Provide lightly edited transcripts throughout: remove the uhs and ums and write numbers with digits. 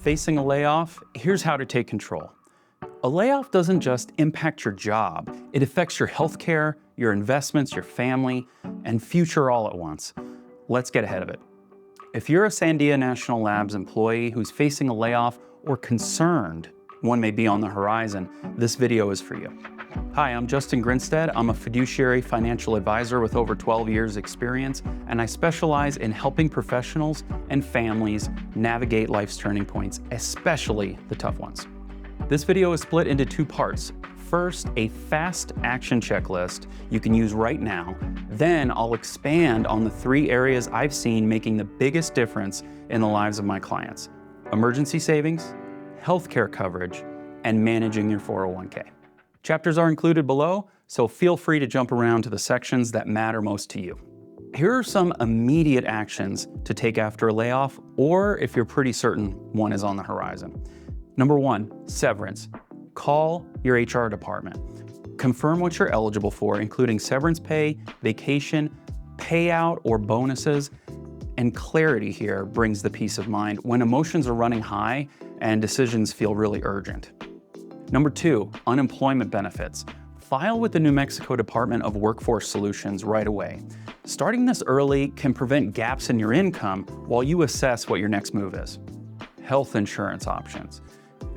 Facing a layoff? Here's how to take control. A layoff doesn't just impact your job, it affects your healthcare, your investments, your family, and future all at once. Let's get ahead of it. If you're a Sandia National Labs employee who's facing a layoff or concerned one may be on the horizon, this video is for you. Hi, I'm Justin Grinstead. I'm a fiduciary financial advisor with over 12 years experience, and I specialize in helping professionals and families navigate life's turning points, especially the tough ones. This video is split into two parts. First, a fast action checklist you can use right now. Then I'll expand on the three areas I've seen making the biggest difference in the lives of my clients: emergency savings, healthcare coverage, and managing your 401k. Chapters are included below, so feel free to jump around to the sections that matter most to you. Here are some immediate actions to take after a layoff, or if you're pretty certain one is on the horizon. Number one, severance. Call your HR department. Confirm what you're eligible for, including severance pay, vacation, payout, or bonuses. And clarity here brings the peace of mind when emotions are running high and decisions feel really urgent. Number two, unemployment benefits. File with the New Mexico Department of Workforce Solutions right away. Starting this early can prevent gaps in your income while you assess what your next move is. Health insurance options.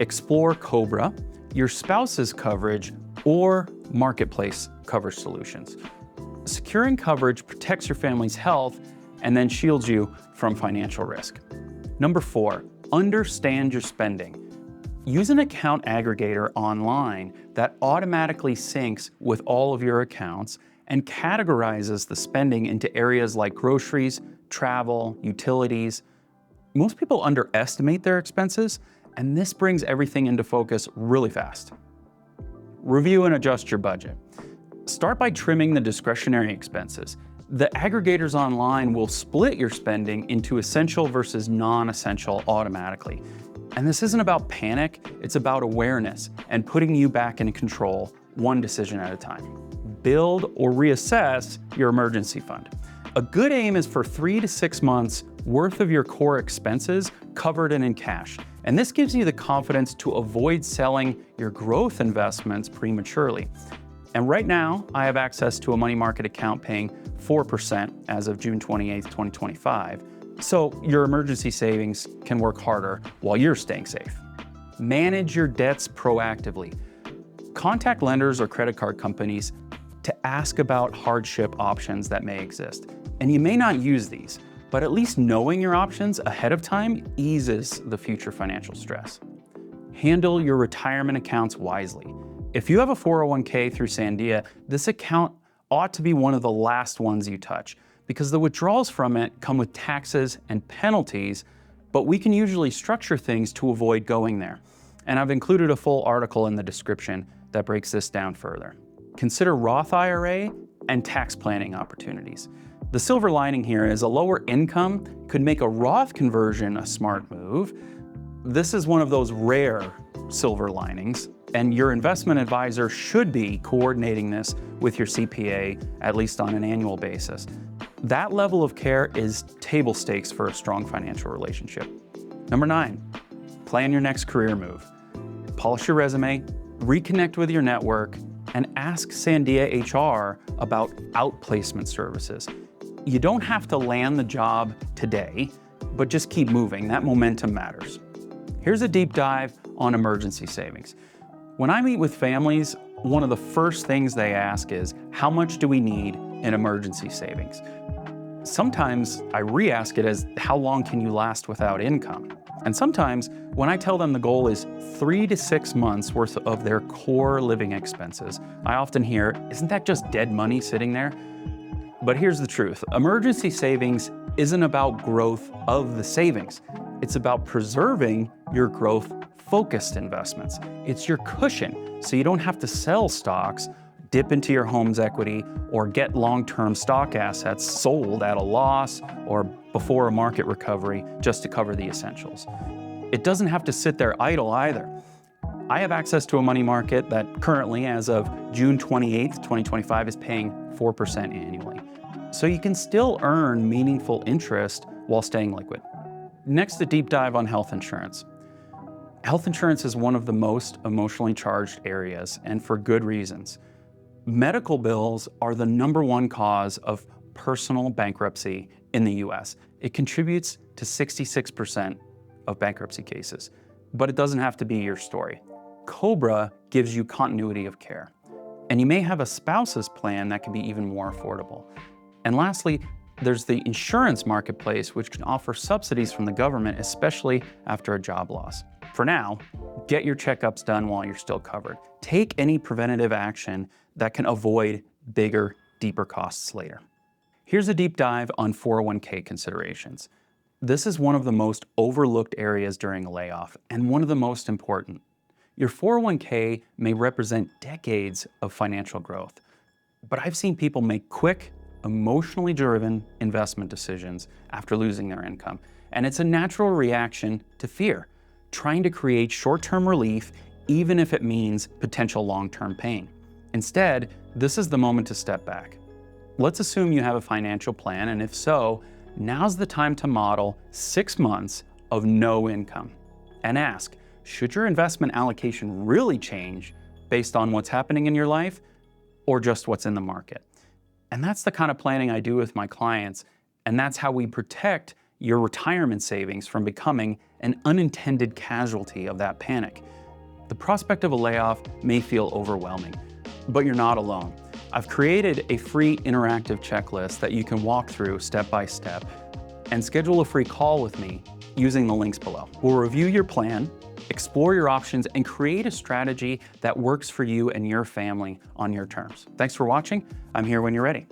Explore COBRA, your spouse's coverage, or marketplace coverage solutions. Securing coverage protects your family's health and then shields you from financial risk. Number four, understand your spending. Use an account aggregator online that automatically syncs with all of your accounts and categorizes the spending into areas like groceries, travel, utilities. Most people underestimate their expenses, and this brings everything into focus really fast. Review and adjust your budget. Start by trimming the discretionary expenses. The aggregators online will split your spending into essential versus non-essential automatically. And this isn't about panic, it's about awareness and putting you back in control, one decision at a time. Build or reassess your emergency fund. A good aim is for 3 to 6 months worth of your core expenses covered and in cash. And this gives you the confidence to avoid selling your growth investments prematurely. And right now, I have access to a money market account paying 4% as of June 28th, 2025. So your emergency savings can work harder while you're staying safe. Manage your debts proactively. Contact lenders or credit card companies to ask about hardship options that may exist. And you may not use these, but at least knowing your options ahead of time eases the future financial stress. Handle your retirement accounts wisely. If you have a 401k through Sandia, this account ought to be one of the last ones you touch because the withdrawals from it come with taxes and penalties, but we can usually structure things to avoid going there. And I've included a full article in the description that breaks this down further. Consider Roth IRA and tax planning opportunities. The silver lining here is a lower income could make a Roth conversion a smart move. This is one of those rare silver linings, and your investment advisor should be coordinating this with your CPA, at least on an annual basis. That level of care is table stakes for a strong financial relationship. Number 9, plan your next career move. Polish your resume, reconnect with your network, and ask Sandia HR about outplacement services. You don't have to land the job today, but just keep moving. That momentum matters. Here's a deep dive on emergency savings. When I meet with families, one of the first things they ask is, how much do we need in emergency savings? Sometimes I re-ask it as, how long can you last without income? And sometimes when I tell them the goal is 3 to 6 months worth of their core living expenses, I often hear, isn't that just dead money sitting there? But here's the truth. Emergency savings isn't about growth of the savings. It's about preserving your growth-focused investments. It's your cushion, so you don't have to sell stocks, dip into your home's equity, or get long-term stock assets sold at a loss or before a market recovery just to cover the essentials. It doesn't have to sit there idle either. I have access to a money market that currently, as of June 28th, 2025, is paying 4% annually. So you can still earn meaningful interest while staying liquid. Next, a deep dive on health insurance. Health insurance is one of the most emotionally charged areas, and for good reasons. Medical bills are the #1 cause of personal bankruptcy in the US. It contributes to 66% of bankruptcy cases, but it doesn't have to be your story. COBRA gives you continuity of care, and you may have a spouse's plan that can be even more affordable. And lastly, there's the insurance marketplace, which can offer subsidies from the government, especially after a job loss. For now, get your checkups done while you're still covered. Take any preventative action that can avoid bigger, deeper costs later. Here's a deep dive on 401k considerations. This is one of the most overlooked areas during a layoff, and one of the most important. Your 401k may represent decades of financial growth, but I've seen people make quick, emotionally driven investment decisions after losing their income, and it's a natural reaction to fear, trying to create short-term relief even if it means potential long-term pain. Instead, this is the moment to step back. Let's assume you have a financial plan, and if so, now's the time to model 6 months of no income and ask, should your investment allocation really change based on what's happening in your life or just what's in the market? And that's the kind of planning I do with my clients, and that's how we protect your retirement savings from becoming an unintended casualty of that panic. The prospect of a layoff may feel overwhelming, but you're not alone. I've created a free interactive checklist that you can walk through step by step and schedule a free call with me using the links below. We'll review your plan, explore your options, and create a strategy that works for you and your family on your terms. Thanks for watching. I'm here when you're ready.